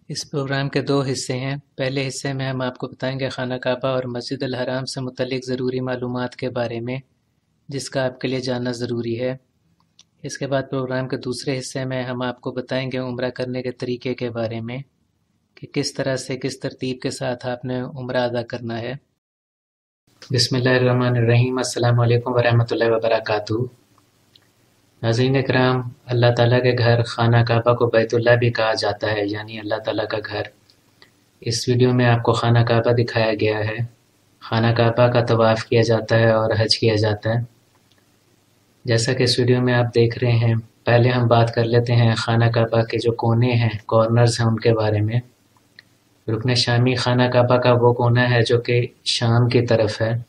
इस प्रोग्राम के दो हिस्से हैं। पहले हिस्से में हम आपको बताएंगे खाना काबा और मस्जिद अल हराम से मुतल्लिक ज़रूरी मालूमात के बारे में, जिसका आपके लिए जानना ज़रूरी है। इसके बाद प्रोग्राम के दूसरे हिस्से में हम आपको बताएंगे उम्रा करने के तरीके के बारे में कि किस तरह से किस तरतीब के साथ आपने उम्रा अदा करना है। बिस्मिल्लाहिर्रहमानिर्रहीम। अस्सलामु अलैकुम वरहमतुल्लाहि वबरकातुहू। नाज़रीन इकराम, अल्लाह ताला के घर खाना काबा को बैतुल्लाह भी कहा जाता है, यानी अल्लाह ताला का घर। इस वीडियो में आपको खाना काबा दिखाया गया है। खाना काबा का तवाफ़ किया जाता है और हज किया जाता है। जैसा कि इस वीडियो में आप देख रहे हैं, पहले हम बात कर लेते हैं खाना काबा के जो कोने हैं, कॉर्नर्स हैं, उनके बारे में। रुकन शामी खाना काबा का वो कोना है जो कि शाम की तरफ है।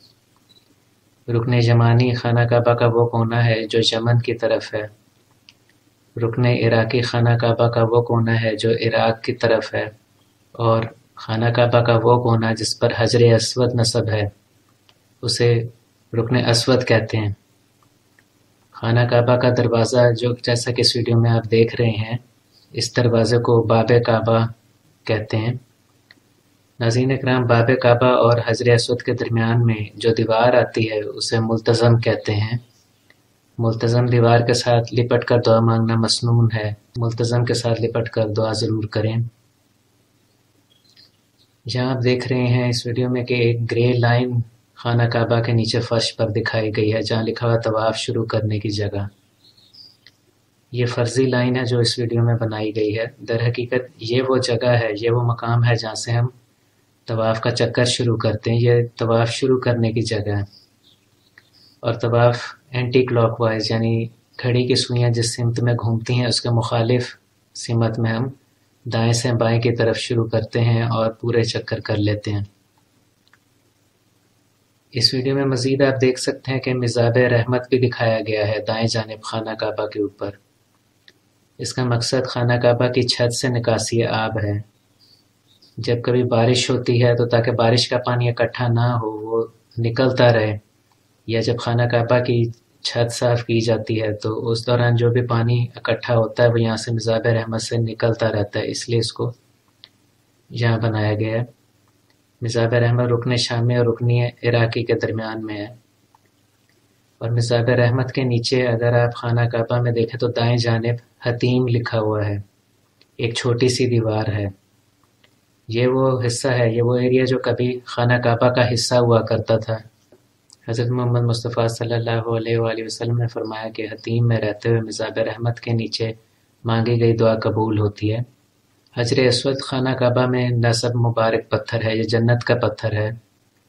रुकन यमानी खाना काबा का वो कोना है जो यमन की तरफ है। रुकन इराकी खाना काबा का वो कोना है जो इराक की तरफ है। और खाना काबा का वो कोना जिस पर हजर अस्वद नस्ब है, उसे रुकन अस्वद कहते हैं। खाना काबा का दरवाज़ा, जो जैसा कि इस वीडियो में आप देख रहे हैं, इस दरवाज़े को बाब काबा कहते हैं। नाज़रीन इकराम, बाब काबा और हजर अस्वद के दरमियान में जो दीवार आती है उसे मुल्तज़म कहते हैं। मुल्तज़म दीवार के साथ लिपट कर दुआ मांगना मसनून है। मुल्तज़म के साथ लिपट कर दुआ ज़रूर करें। यहाँ आप देख रहे हैं इस वीडियो में कि एक ग्रे लाइन खाना काबा के नीचे फर्श पर दिखाई गई है, जहाँ लिखा हुआ तवाफ़ शुरू करने की जगह। ये फ़र्ज़ी लाइन है जो इस वीडियो में बनाई गई है। दर हकीकत ये वो जगह है, ये वो मकाम है जहाँ से हम तवाफ़ का चक्कर शुरू करते हैं। ये तवाफ़ शुरू करने की जगह है। और तवाफ़ एंटी क्लॉकवाइज, यानी घड़ी की सुइयाँ जिस सिमत में घूमती हैं उसके मुखालिफ सिमत में हम दाएं से बाएं की तरफ शुरू करते हैं और पूरे चक्कर कर लेते हैं। इस वीडियो में मज़ीद आप देख सकते हैं कि मिज़ाब रहमत भी दिखाया गया है दाएं जानिब खाना काबा के ऊपर। इसका मकसद खाना काबा की छत से निकासी आब है। जब कभी बारिश होती है तो ताकि बारिश का पानी इकट्ठा ना हो, वो निकलता रहे, या जब खाना काबा की छत साफ़ की जाती है तो उस दौरान जो भी पानी इकट्ठा होता है वो यहाँ से मिज़ाब रहमत से निकलता रहता है, इसलिए इसको यहाँ बनाया गया है। मिज़ाब रहमत रुकन शामी और रुकन इराकी के दरमियान में है। और मिज़ाब रहमत के नीचे अगर आप खाना काबा में देखें तो दाएं जानिब हतीम लिखा हुआ है, एक छोटी सी दीवार है। ये वो हिस्सा है, ये वो एरिया जो कभी खाना काबा का हिस्सा हुआ करता था। हज़रत मोहम्मद मुस्तफ़ा सल्लल्लाहु अलैहि वसल्लम ने फरमाया कि हतीम में रहते हुए मिज़ाब रहमत के नीचे मांगी गई दुआ कबूल होती है। हजर अस्वद खाना काबा में नसब मुबारक पत्थर है, ये जन्नत का पत्थर है।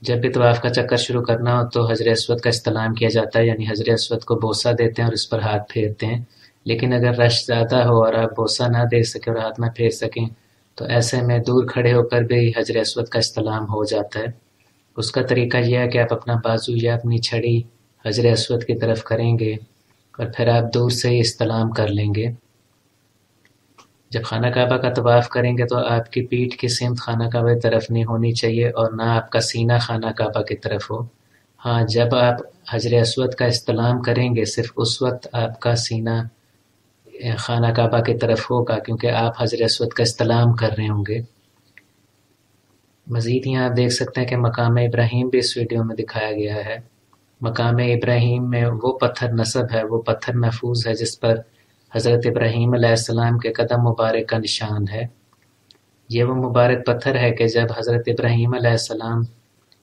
जब भी तवाफ़ का चक्कर शुरू करना हो तो हजर अस्वद का इस्तेलाम किया जाता है, यानी हजर अस्वद को बोसा देते हैं और इस पर हाथ फेरते हैं। लेकिन अगर रश ज़्यादा हो और आप बोसा ना दे सकें और हाथ में फेर सकें तो ऐसे में दूर खड़े होकर भी हजर अस्वद का इस्तेलाम हो जाता है। उसका तरीका यह है कि आप अपना बाजू या अपनी छड़ी हजर अस्वद की तरफ करेंगे और फिर आप दूर से ही इस्तेलाम कर लेंगे। जब खाना काबा का तवाफ़ करेंगे तो आपकी पीठ की सिमत खाना काबा की तरफ नहीं होनी चाहिए और ना आपका सीना खाना काबा की तरफ हो। हाँ, जब आप हजर अस्वद का इस्तेलाम करेंगे सिर्फ उस वक्त आपका सीना खाना काबा की तरफ होगा, क्योंकि आप हजर अस्वद का इस्तेलाम कर रहे होंगे। मज़ीद यहाँ आप देख सकते हैं कि मकाम इब्राहीम भी इस वीडियो में दिखाया गया है। मकाम इब्राहीम में वो पत्थर नस्ब है, वो पत्थर महफूज है जिस पर हज़रत इब्राहीम अलैहिस्सलाम के कदम मुबारक का निशान है। ये वो मुबारक पत्थर है कि जब हज़रत इब्राहीम अलैहिस्सलाम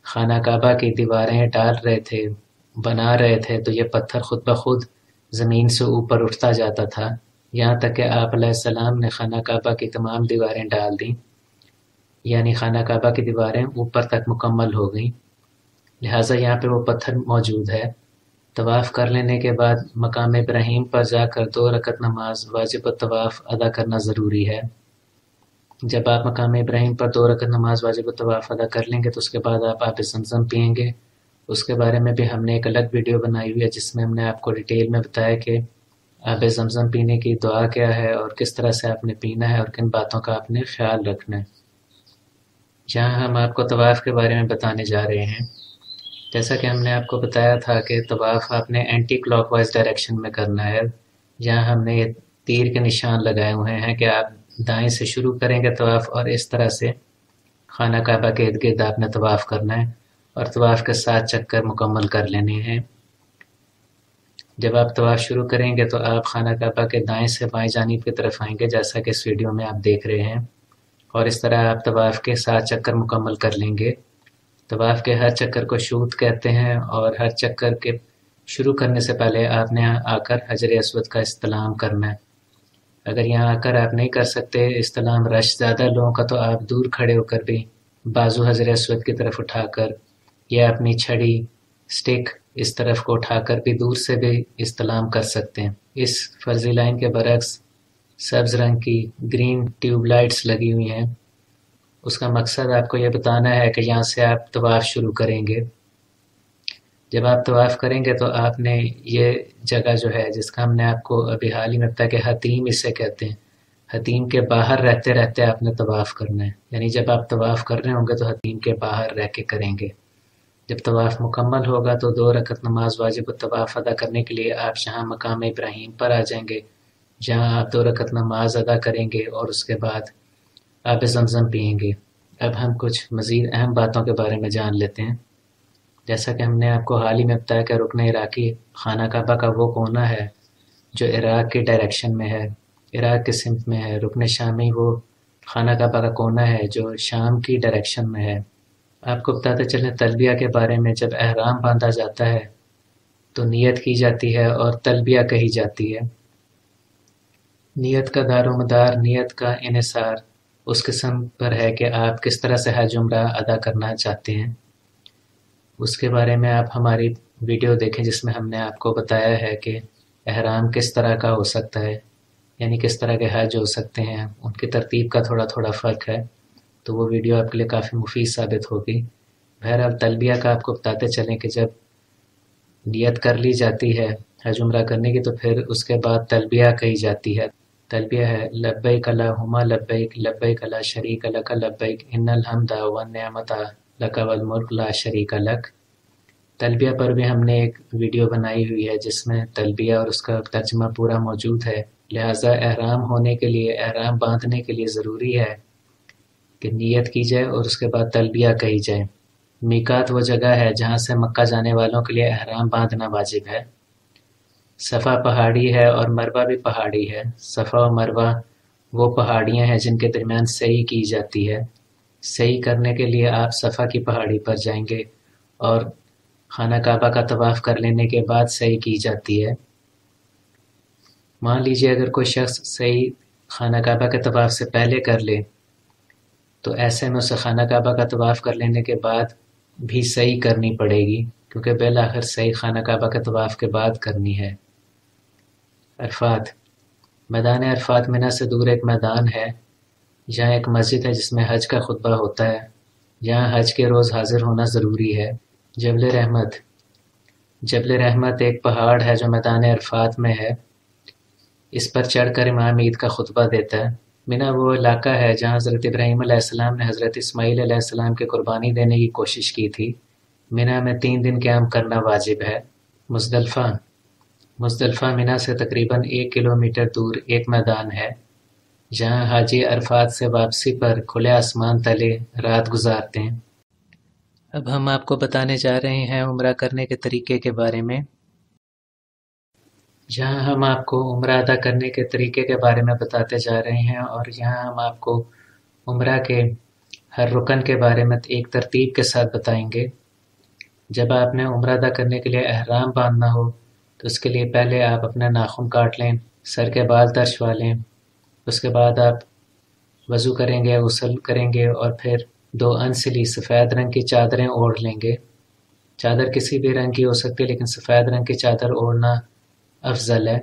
खाना काबा की दीवारें डाल रहे थे, बना रहे थे, तो ये पत्थर खुद ब खुद ज़मीन से ऊपर उठता जाता था, यहाँ तक कि आप अलैहिस्सलाम ने खाना काबा की तमाम दीवारें डाल दी, यानी खाना काबा की दीवारें ऊपर तक मुकम्मल हो गईं। लिहाजा यहाँ पे वो पत्थर मौजूद है। तवाफ़ कर लेने के बाद मकाम इब्राहीम पर जाकर 2 रकत नमाज वाजिब तवाफ़ अदा करना ज़रूरी है। जब आप मकाम इब्राहीम पर 2 रकत नमाज वाजिब तवाफ़ अदा कर लेंगे तो उसके बाद आप आब ज़मज़म पिएंगे। उसके बारे में भी हमने एक अलग वीडियो बनाई हुई है जिसमें हमने आपको डिटेल में बताया कि आब ज़मज़म पीने की दुआ क्या है और किस तरह से आपने पीना है और किन बातों का आपने ख्याल रखना है। यहाँ हम आपको तवाफ़ के बारे में बताने जा रहे हैं। जैसा कि हमने आपको बताया था कि तवाफ़ आपने एंटी क्लॉकवाइज डायरेक्शन में करना है। यहाँ हमने ये तीर के निशान लगाए हुए हैं कि आप दाएं से शुरू करेंगे तवाफ़ और इस तरह से खाना काबा के इर्द गिर्द आपने तवाफ़ करना है और तवाफ़ के 7 चक्कर मुकम्मल कर लेने हैं। जब आप तवाफ़ शुरू करेंगे तो आप खाना काबा के दाएं से बाएं जानिब की तरफ आएंगे, जैसा कि इस वीडियो में आप देख रहे हैं, और इस तरह आप तवाफ़ के 7 चक्कर मुकम्मल कर लेंगे। तवाफ़ के हर चक्कर को शूत कहते हैं और हर चक्कर के शुरू करने से पहले आपने आकर हजर अस्वद का इस्तलाम करना है। अगर यहाँ आकर आप नहीं कर सकते इस्तलाम, रश ज़्यादा लोगों का, तो आप दूर खड़े होकर भी बाजू हजर अस्वद की तरफ उठाकर या अपनी छड़ी, स्टिक इस तरफ को उठाकर भी दूर से भी इस्तलाम कर सकते हैं। इस फर्जी लाइन के बरक्स सब्ज़ रंग की ग्रीन ट्यूबलाइट्स लगी हुई हैं। उसका मकसद आपको ये बताना है कि यहाँ से आप तवाफ़ शुरू करेंगे। जब आप तवाफ़ करेंगे तो आपने ये जगह जो है, जिसका हमने आपको अभी हाल ही में बताया कि हतीम इसे कहते हैं, हतीम के बाहर रहते रहते आपने तवाफ़ करना है। यानी जब आप तवाफ़ कर रहे होंगे तो हतीम के बाहर रह के करेंगे। जब तवाफ़ मुकम्मल होगा तो 2 रकत नमाज वाजिब तवाफ़ अदा करने के लिए आप यहाँ मकाम इब्राहीम पर आ जाएंगे, जहाँ आप 2 रकत नमाज अदा करेंगे और उसके बाद आब ज़मज़म पिएंगे। अब हम कुछ मज़ीद अहम बातों के बारे में जान लेते हैं। जैसा कि हमने आपको हाल ही में बताया कि रुकन इराकी खाना काबा का वो कोना है जो इराक के डायरेक्शन में है, इराक के सिमत में है। रुकन शामी वो खाना काबा का कोना है जो शाम की डायरेक्शन में है। आपको बताते चलें तलबिया के बारे में, जब एहराम बांधा जाता है तो नियत की जाती है और तलबिया कही जाती है। नियत का दारोमदार, नियत का इन्हिसार उस किस्म पर है कि आप किस तरह से हज उम्रा अदा करना चाहते हैं। उसके बारे में आप हमारी वीडियो देखें जिसमें हमने आपको बताया है कि एहराम किस तरह का हो सकता है, यानी किस तरह के हज हो सकते हैं, उनकी तरतीब का थोड़ा थोड़ा फ़र्क है। तो वो वीडियो आपके लिए काफ़ी मुफीद साबित होगी। बहरहाल तलबिया का आपको बताते चलें कि जब नियत कर ली जाती है हज उम्रा करने की तो फिर उसके बाद तलबिया कही जाती है। तलबिया है लब्बैक अल्लाहुम्मा लब्बैक, लब्बैक ला शरीक लक लब्बैक, इन्नल हम्दा वन निअमता लक वल मुल्क ला शरीक लक। तलबिया पर भी हमने एक वीडियो बनाई हुई है जिसमें तलबिया और उसका तर्जुमा पूरा मौजूद है। लिहाजा एहराम होने के लिए, एहराम बांधने के लिए ज़रूरी है कि नियत की जाए और उसके बाद तलबिया कही जाए। मीकात वो जगह है जहाँ से मक्का जाने वालों के लिए एहराम बांधना वाजिब है। सफ़ा पहाड़ी है और मरवा भी पहाड़ी है। सफ़ा और मरवा वो पहाड़ियाँ हैं जिनके दरमियान सही की जाती है। सही करने के लिए आप सफ़ा की पहाड़ी पर जाएंगे और खाना काबा का तवाफ़ कर लेने के बाद सही की जाती है। मान लीजिए अगर कोई शख्स सही खाना काबा के तवाफ़ से पहले कर ले तो ऐसे में उसे खाना काबा का तवाफ़ कर लेने के बाद भी सही करनी पड़ेगी, क्योंकि बिल आखिर सही खाना काबा के तवाफ़ के बाद करनी है। अरफात, मैदान अरफात मिना से दूर एक मैदान है जहाँ एक मस्जिद है जिसमें हज का खुतबा होता है। यहाँ हज के रोज़ हाजिर होना ज़रूरी है। जबल रहमत, जबल रहमत एक पहाड़ है जो मैदान अरफात में है। इस पर चढ़कर इमाम ईद का खुतबा देता है। मिना वो इलाका है जहाँ हज़रत इब्राहीम अलैहिस्सलाम ने हज़रत इस्माईल अलैहिस्सलाम की कुर्बानी देने की कोशिश की थी। मिना में 3 दिन क़याम करना वाजिब है। मुज़दलिफ़ा, मुज़दलिफ़ा मिना से तकरीबन 1 किलोमीटर दूर एक मैदान है जहाँ हाजी अरफात से वापसी पर खुले आसमान तले रात गुजारते हैं। अब हम आपको बताने जा रहे हैं उम्रा करने के तरीके के बारे में। जहाँ हम आपको उम्रा अदा करने के तरीके के बारे में बताते जा रहे हैं और यहाँ हम आपको उम्रा के हर रुकन के बारे में एक तरतीब के साथ बताएंगे। जब आपने उम्रा अदा करने के लिए एहराम बांधना हो तो उसके लिए पहले आप अपना नाखून काट लें, सर के बाल तरछवा लें। उसके बाद आप वज़ू करेंगे, गुस्ल करेंगे और फिर 2 अनसिली सफ़ेद रंग की चादरें ओढ़ लेंगे। चादर किसी भी रंग की हो सकती है लेकिन सफ़ेद रंग की चादर ओढ़ना अफजल है।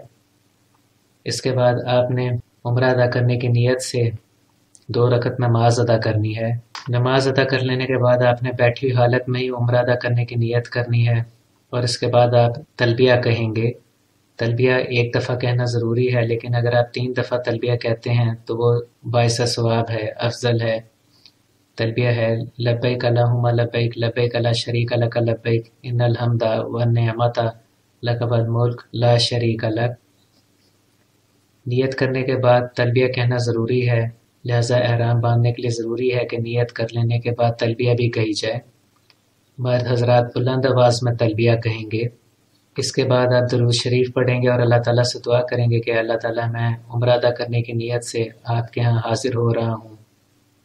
इसके बाद आपने उम्रा अदा करने की नीयत से 2 रकत नमाज अदा करनी है। नमाज अदा कर लेने के बाद आपने बैठी हुई हालत में ही उम्रा अदा करने की नीयत करनी है और इसके बाद आप तलबिया कहेंगे। तलबिया एक दफ़ा कहना ज़रूरी है, लेकिन अगर आप 3 दफ़ा तलबिया कहते हैं तो वो बाइस सवाब है, अफजल है। तलबिया है लब्बैक अल्लाहुम्मा लब्बैक, लब्बैक ला शरीक लक लब्बैक, इन्नल हम्दा वन निअमता लक वल मुल्क ला शरीक लक। نیت کرنے کے بعد تلبیہ کہنا ضروری ہے، لہذا احرام باندھنے کے لیے ضروری ہے کہ نیت کر لینے کے بعد تلبیہ بھی کہی جائے۔ مرد حضرات بلند آواز میں تلبیہ کہیں گے۔ اس کے بعد آپ درود شریف پڑھیں گے اور اللہ تعالیٰ سے دعا کریں گے کہ اللہ تعالیٰ میں عمرہ ادا کرنے کی نیت سے آپ کے ہاں حاضر ہو رہا ہوں،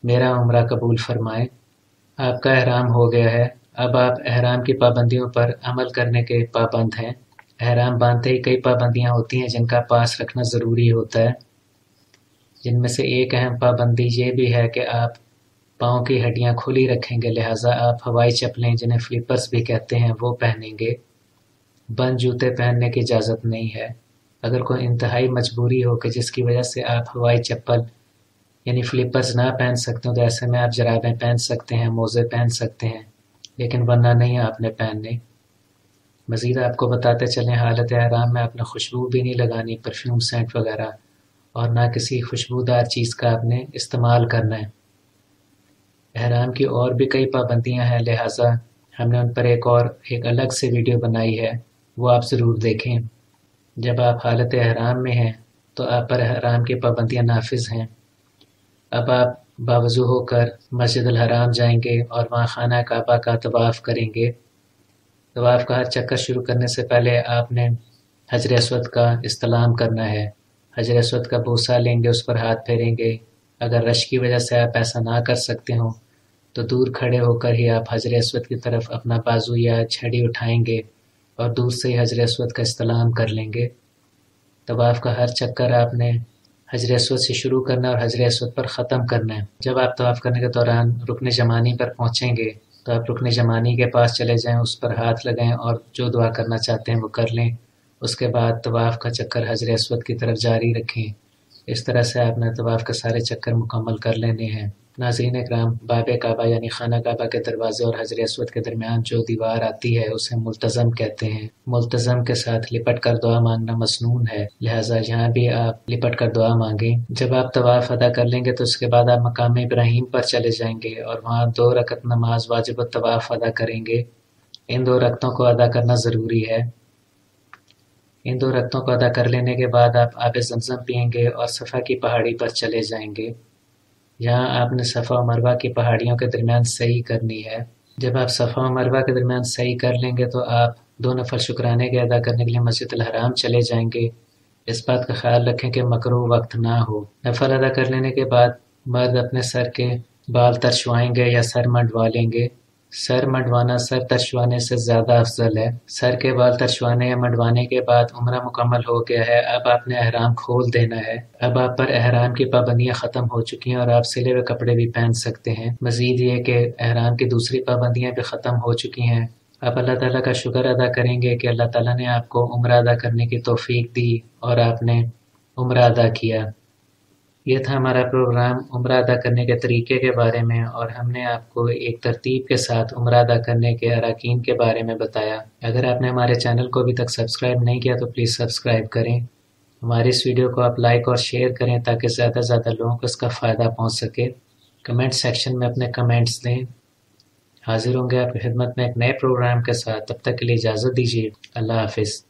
میرا عمرہ قبول فرمائے۔ آپ کا احرام ہو گیا ہے، اب آپ احرام کی پابندیوں پر عمل کرنے کے پابند ہیں۔ احرام باندھتے ہی کئی پابندیاں ہوتی ہیں جن کا پاس رکھنا ضروری ہوتا ہے، جن میں سے ایک اہم پابندی یہ بھی ہے کہ آپ پاؤں کی ہڈیاں کھلی رکھیں گے، لہٰذا آپ ہوائی چپلیں جنہیں فلیپرز بھی کہتے ہیں وہ پہنیں گے۔ بند جوتے پہننے کی اجازت نہیں ہے۔ اگر کوئی انتہائی مجبوری ہو کہ جس کی وجہ سے آپ ہوائی چپل یعنی فلیپرز نہ پہن سکتے ہوں تو ایسے میں آپ جرابیں پہن سکتے ہیں، موزے پہن سکتے ہیں، لیکن ورنہ نہیں آپ نے پہننے۔ مزید آپ کو بتاتے چلیں حالت احرام میں آپ نے خوشبو بھی نہیں لگانی، پرفیوم سینٹ وغیرہ، اور نہ کسی خوشبودار چیز کا آپ نے استعمال کرنا ہے۔ احرام کی اور بھی کئی پابندیاں ہیں، لہٰذا ہم نے ان پر ایک الگ سے ویڈیو بنائی ہے، وہ آپ ضرور دیکھیں۔ جب آپ حالت احرام میں ہیں تو آپ پر احرام کی پابندیاں نافذ ہیں۔ اب آپ باوضو ہو کر مسجد الحرام جائیں گے اور وہاں خانہ کعبہ کا طواف کریں گے۔ طواف کا ہر چکر شروع کرنے سے پہلے آپ نے حجر اسود کا استلام کرنا ہے۔ حجر اسود کا بوسہ لیں گے، اس پر ہاتھ پھیریں گے۔ اگر رش کی وجہ سے آپ ایسا نہ کر سکتے ہوں تو دور کھڑے ہو کر ہی آپ حجر اسود کی طرف اپنا بازو یا چھڑی اٹھائیں گے اور دور سے ہی حجر اسود کا استلام کر لیں گے۔ طواف کا ہر چکر آپ نے حجر اسود سے شروع کرنا اور حجر اسود پر ختم کرنا ہے۔ جب آپ طواف کرنے کے دوران رکن یمانی پر پہنچیں گے تو آپ رکن یمانی کے پاس چلے جائیں، اس پر ہاتھ لگائیں اور جو دعا کرنا چاہتے ہیں وہ کر لیں۔ اس کے بعد طواف کا چکر حجر اسود کی طرف جاری رکھیں۔ اس طرح سے آپ نے طواف کے سارے چکر مکمل کر لینے ہیں۔ ناظرین اکرام، باب کعبہ یعنی خانہ کعبہ کے دروازے اور حجر اسود کے درمیان جو دیوار آتی ہے اسے ملتزم کہتے ہیں۔ ملتزم کے ساتھ لپٹ کر دعا مانگنا مسنون ہے، لہٰذا یہاں بھی آپ لپٹ کر دعا مانگیں۔ جب آپ طواف ادا کر لیں گے تو اس کے بعد آپ مقام ابراہیم پر چلے جائیں گے اور وہاں 2 رکعت نماز واجب الطواف ادا کریں گے۔ ان 2 رکعتوں کو ادا کرنا ضروری ہے۔ ان 2 رکعتوں کو ادا کر لینے کے بعد آپ آب زمزم پئیں گے اور صفا کی پہاڑی پر چلے جائیں گے۔ یہاں آپ نے صفا و مروہ کی پہاڑیوں کے درمیان سعی کرنی ہے۔ جب آپ صفا و مروہ کے درمیان سعی کر لیں گے تو آپ 2 نفل شکرانے کے ادا کرنے کے لیے مسجد الحرام چلے جائیں گے۔ اس بات کا خیال رکھیں کہ مکروہ وقت نہ ہو۔ نفل ادا کر لینے کے بعد مرد اپنے سر کے بال ترشوائیں گے یا سر منڈوا لیں گے۔ سر منڈوانا سر ترشوانے سے زیادہ افضل ہے۔ سر کے بال ترشوانے یا منڈوانے کے بعد عمرہ مکمل ہو گیا ہے، اب آپ نے احرام کھول دینا ہے۔ اب آپ پر احرام کی پابندیاں ختم ہو چکی ہیں اور آپ سلے ہوئے کپڑے بھی پہن سکتے ہیں۔ مزید یہ کہ احرام کی دوسری پابندیاں بھی ختم ہو چکی ہیں۔ آپ اللہ تعالیٰ کا شکر ادا کریں گے کہ اللہ تعالیٰ نے آپ کو عمرہ ادا کرنے کی توفیق دی اور آپ نے عمرہ ادا کیا۔ یہ تھا ہمارا پروگرام عمرہ ادا کرنے کے طریقے کے بارے میں، اور ہم نے آپ کو ایک ترتیب کے ساتھ عمرہ ادا کرنے کے اراکین کے بارے میں بتایا۔ اگر آپ نے ہمارے چینل کو ابھی تک سبسکرائب نہیں کیا تو پلیز سبسکرائب کریں۔ ہماری اس ویڈیو کو آپ لائک اور شیئر کریں تاکہ زیادہ سے زیادہ لوگوں کو اس کا فائدہ پہنچ سکے۔ کمنٹ سیکشن میں اپنے کمنٹس دیں۔ حاضر ہوں گے آپ کی خدمت میں ایک نئے پروگرام کے ساتھ، تب تک کے لیے اجازت دیجیے۔ اللہ حافظ۔